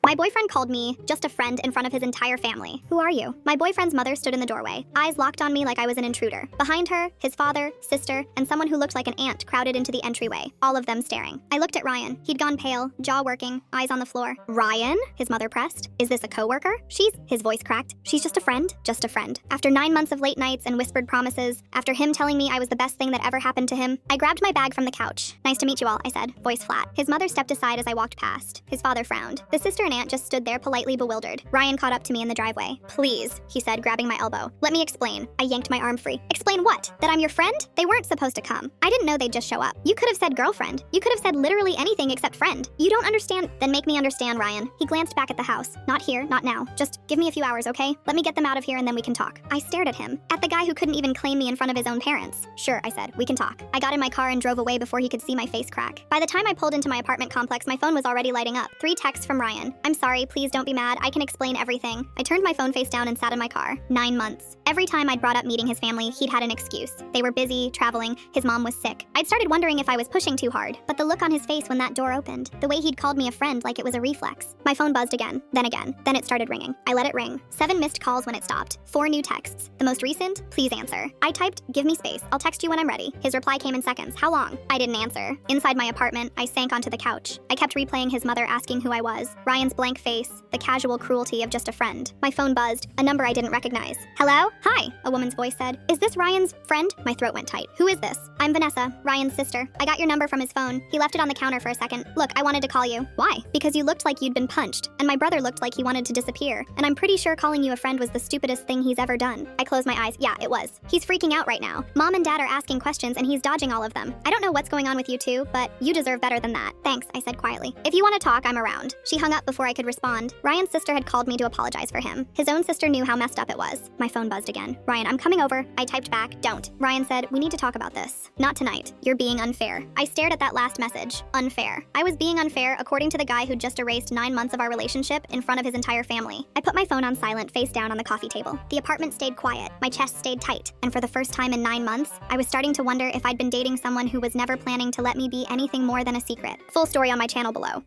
My boyfriend called me just a friend in front of his entire family. Who are you? My boyfriend's mother stood in the doorway, eyes locked on me like I was an intruder. Behind her, his father, sister, and someone who looked like an ant crowded into the entryway, all of them staring. I looked at Ryan. He'd gone pale, jaw working, eyes on the floor. Ryan? His mother pressed. Is this a coworker? His voice cracked. She's just a friend? Just a friend. After 9 months of late nights and whispered promises, after him telling me I was the best thing that ever happened to him, I grabbed my bag from the couch. Nice to meet you all, I said, voice flat. His mother stepped aside as I walked past. His father frowned. The sister and aunt just stood there politely bewildered. Ryan caught up to me in the driveway. Please, he said, grabbing my elbow. Let me explain. I yanked my arm free. Explain what? That I'm your friend? They weren't supposed to come. I didn't know they'd just show up. You could have said girlfriend. You could have said literally anything except friend. You don't understand? Then make me understand, Ryan. He glanced back at the house. Not here, not now. Just give me a few hours, okay? Let me get them out of here and then we can talk. I stared at him. At the guy who couldn't even claim me in front of his own parents. Sure, I said. We can talk. I got in my car and drove away before he could see my face crack. By the time I pulled into my apartment complex, my phone was already lighting up. 3 texts from Ryan. I'm sorry, please don't be mad. I can explain everything. I turned my phone face down and sat in my car. 9 months. Every time I'd brought up meeting his family, he'd had an excuse. They were busy, traveling, his mom was sick. I'd started wondering if I was pushing too hard, but the look on his face when that door opened, the way he'd called me a friend like it was a reflex. My phone buzzed again, then it started ringing. I let it ring. 7 missed calls when it stopped. 4 new texts. The most recent, please answer. I typed, give me space, I'll text you when I'm ready. His reply came in seconds. How long? I didn't answer. Inside my apartment, I sank onto the couch. I kept replaying his mother asking who I was, Ryan's blank face, the casual cruelty of just a friend. My phone buzzed, a number I didn't recognize. Hello? Hi, a woman's voice said. Is this Ryan's friend? My throat went tight. Who is this? I'm Vanessa, Ryan's sister. I got your number from his phone. He left it on the counter for a second. Look, I wanted to call you. Why? Because you looked like you'd been punched, and my brother looked like he wanted to disappear, and I'm pretty sure calling you a friend was the stupidest thing he's ever done. I closed my eyes. Yeah, it was. He's freaking out right now. Mom and Dad are asking questions and he's dodging all of them. I don't know what's going on with you two, but you deserve better than that. Thanks, I said quietly. If you want to talk, I'm around. She hung up before I could respond. Ryan's sister had called me to apologize for him. His own sister knew how messed up it was. My phone buzzed again. Ryan, I'm coming over. I typed back, don't. Ryan said, we need to talk about this. Not tonight. You're being unfair. I stared at that last message. Unfair. I was being unfair according to the guy who just erased 9 months of our relationship in front of his entire family. I put my phone on silent, face down on the coffee table. The apartment stayed quiet. My chest stayed tight. And for the first time in 9 months, I was starting to wonder if I'd been dating someone who was never planning to let me be anything more than a secret. Full story on my channel below.